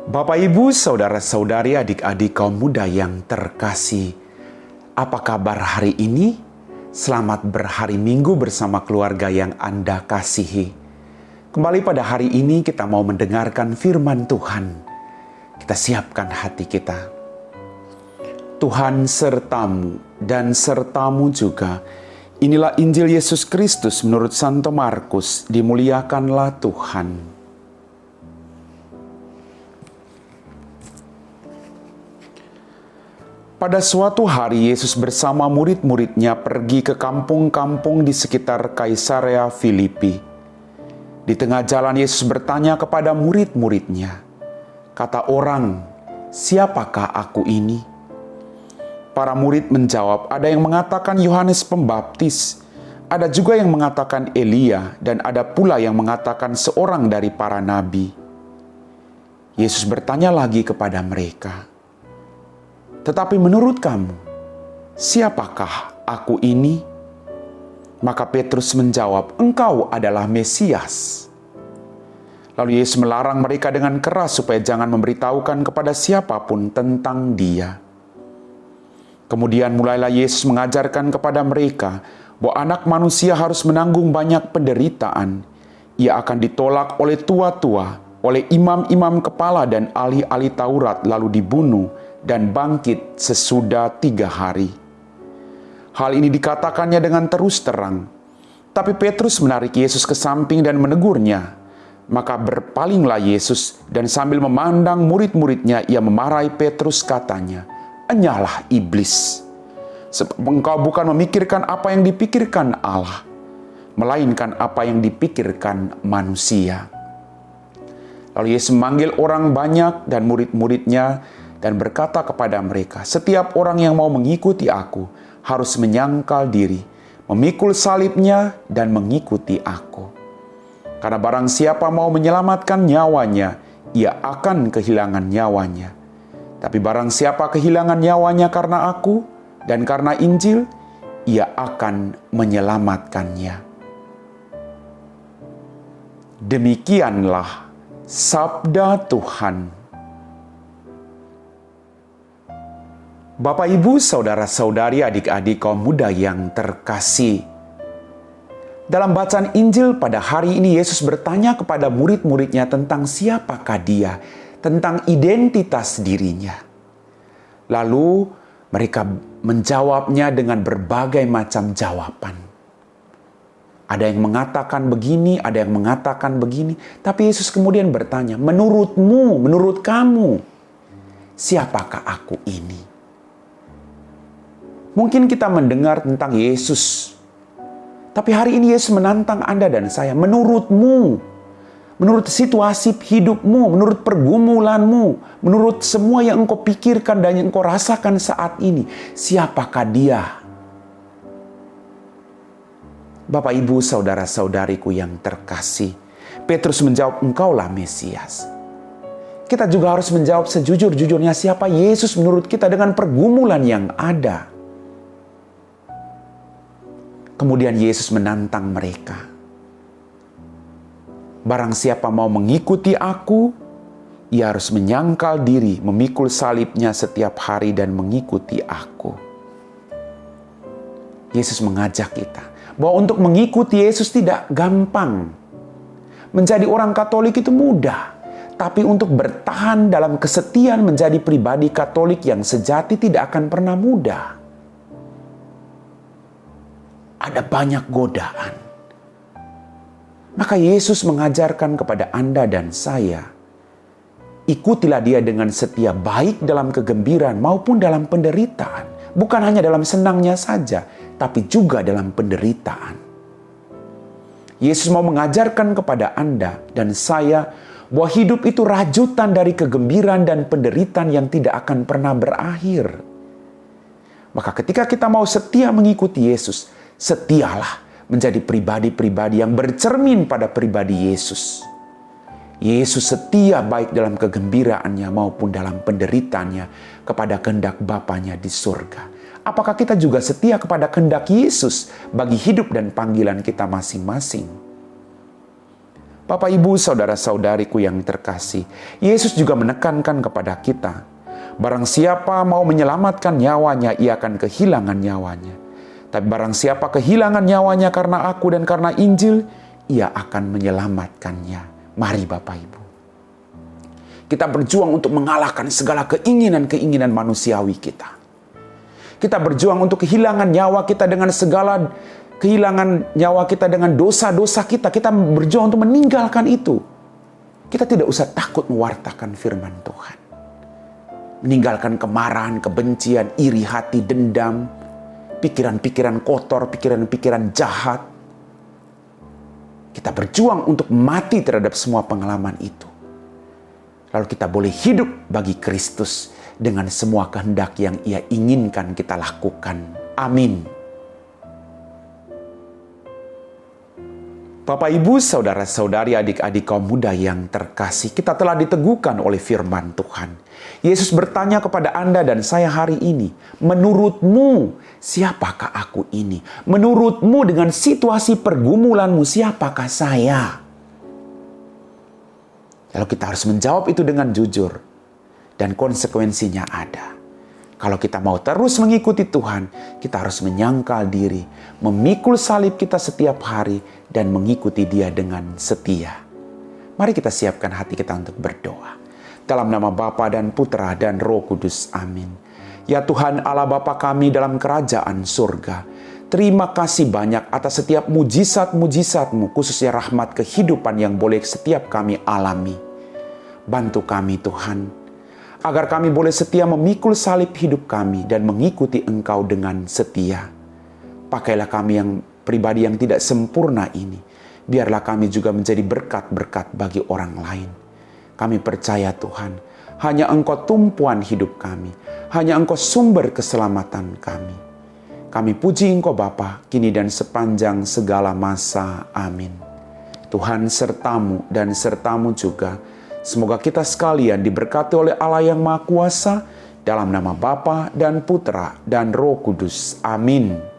Bapak, Ibu, saudara-saudari, adik-adik kaum muda yang terkasih, apa kabar hari ini? Selamat berhari Minggu bersama keluarga yang Anda kasihi. Kembali pada hari ini kita mau mendengarkan firman Tuhan. Kita siapkan hati kita. Tuhan sertamu dan sertamu juga. Inilah Injil Yesus Kristus menurut Santo Markus. Dimuliakanlah Tuhan. Pada suatu hari Yesus bersama murid-muridnya pergi ke kampung-kampung di sekitar Kaisarea Filipi. Di tengah jalan Yesus bertanya kepada murid-muridnya, kata orang, "Siapakah aku ini?" Para murid menjawab, ada yang mengatakan Yohanes Pembaptis, ada juga yang mengatakan Elia, dan ada pula yang mengatakan seorang dari para nabi. Yesus bertanya lagi kepada mereka, "Tetapi menurut kamu, siapakah aku ini?" Maka Petrus menjawab, "Engkau adalah Mesias." Lalu Yesus melarang mereka dengan keras supaya jangan memberitahukan kepada siapapun tentang Dia. Kemudian mulailah Yesus mengajarkan kepada mereka bahwa Anak Manusia harus menanggung banyak penderitaan. Ia akan ditolak oleh tua-tua, oleh imam-imam kepala dan ahli-ahli Taurat, lalu dibunuh dan bangkit sesudah 3 hari. Hal ini dikatakannya dengan terus terang. Tapi Petrus menarik Yesus ke samping dan menegurnya. Maka berpalinglah Yesus dan sambil memandang murid-muridnya, ia memarahi Petrus, katanya, "Enyahlah iblis, sebab engkau bukan memikirkan apa yang dipikirkan Allah, melainkan apa yang dipikirkan manusia." Lalu Yesus memanggil orang banyak dan murid-muridnya dan berkata kepada mereka, "Setiap orang yang mau mengikuti aku harus menyangkal diri, memikul salibnya dan mengikuti aku. Karena barang siapa mau menyelamatkan nyawanya, ia akan kehilangan nyawanya. Tapi barang siapa kehilangan nyawanya karena aku dan karena Injil, ia akan menyelamatkannya." Demikianlah sabda Tuhan. Bapak, Ibu, saudara-saudari, adik-adik kaum muda yang terkasih. Dalam bacaan Injil pada hari ini Yesus bertanya kepada murid-muridnya tentang siapakah Dia, tentang identitas dirinya. Lalu mereka menjawabnya dengan berbagai macam jawaban. Ada yang mengatakan begini, ada yang mengatakan begini. Tapi Yesus kemudian bertanya, menurutmu, menurut kamu, siapakah aku ini? Mungkin kita mendengar tentang Yesus. Tapi hari ini Yesus menantang Anda dan saya. Menurutmu, menurut situasi hidupmu, menurut pergumulanmu, menurut semua yang engkau pikirkan dan yang engkau rasakan saat ini, siapakah Dia? Bapak, Ibu, saudara-saudariku yang terkasih, Petrus menjawab, "Engkaulah Mesias." Kita juga harus menjawab sejujur-jujurnya, siapa Yesus menurut kita dengan pergumulan yang ada. Kemudian Yesus menantang mereka. Barang siapa mau mengikuti aku, ia harus menyangkal diri, memikul salibnya setiap hari dan mengikuti aku. Yesus mengajak kita bahwa untuk mengikuti Yesus tidak gampang. Menjadi orang Katolik itu mudah. Tapi untuk bertahan dalam kesetiaan menjadi pribadi Katolik yang sejati tidak akan pernah mudah. Ada banyak godaan. Maka Yesus mengajarkan kepada Anda dan saya, ikutilah Dia dengan setia, baik dalam kegembiraan maupun dalam penderitaan. Bukan hanya dalam senangnya saja, tapi juga dalam penderitaan. Yesus mau mengajarkan kepada Anda dan saya bahwa hidup itu rajutan dari kegembiraan dan penderitaan yang tidak akan pernah berakhir. Maka ketika kita mau setia mengikuti Yesus, setialah menjadi pribadi-pribadi yang bercermin pada pribadi Yesus. Yesus setia baik dalam kegembiraannya maupun dalam penderitaannya kepada kehendak Bapanya di surga. Apakah kita juga setia kepada kehendak Yesus bagi hidup dan panggilan kita masing-masing? Bapak, Ibu, saudara-saudariku yang terkasih, Yesus juga menekankan kepada kita, barang siapa mau menyelamatkan nyawanya, ia akan kehilangan nyawanya. Tapi barang siapa kehilangan nyawanya karena aku dan karena Injil, ia akan menyelamatkannya. Mari Bapak, Ibu, kita berjuang untuk mengalahkan segala keinginan-keinginan manusiawi kita. Kita berjuang untuk kehilangan nyawa kita dengan segala kehilangan nyawa kita dengan dosa-dosa kita. Kita berjuang untuk meninggalkan itu. Kita tidak usah takut mewartakan firman Tuhan. Meninggalkan kemarahan, kebencian, iri hati, dendam, pikiran-pikiran kotor, pikiran-pikiran jahat. Kita berjuang untuk mati terhadap semua pengalaman itu. Lalu kita boleh hidup bagi Kristus dengan semua kehendak yang Ia inginkan kita lakukan. Amin. Bapak, Ibu, saudara-saudari, adik-adik kaum muda yang terkasih, kita telah diteguhkan oleh firman Tuhan. Yesus bertanya kepada Anda dan saya hari ini, menurutmu siapakah aku ini? Menurutmu dengan situasi pergumulanmu, siapakah saya? Lalu kita harus menjawab itu dengan jujur, dan konsekuensinya ada. Kalau kita mau terus mengikuti Tuhan, kita harus menyangkal diri, memikul salib kita setiap hari, dan mengikuti Dia dengan setia. Mari kita siapkan hati kita untuk berdoa. Dalam nama Bapa dan Putra dan Roh Kudus, amin. Ya Tuhan Allah Bapa kami dalam kerajaan surga, terima kasih banyak atas setiap mujizat-mujizat-Mu, khususnya rahmat kehidupan yang boleh setiap kami alami. Bantu kami Tuhan, agar kami boleh setia memikul salib hidup kami dan mengikuti Engkau dengan setia. Pakailah kami yang pribadi yang tidak sempurna ini. Biarlah kami juga menjadi berkat-berkat bagi orang lain. Kami percaya Tuhan, hanya Engkau tumpuan hidup kami. Hanya Engkau sumber keselamatan kami. Kami puji Engkau Bapa, kini dan sepanjang segala masa. Amin. Tuhan sertamu dan sertamu juga. Semoga kita sekalian diberkati oleh Allah yang Maha Kuasa, dalam nama Bapa dan Putra dan Roh Kudus. Amin.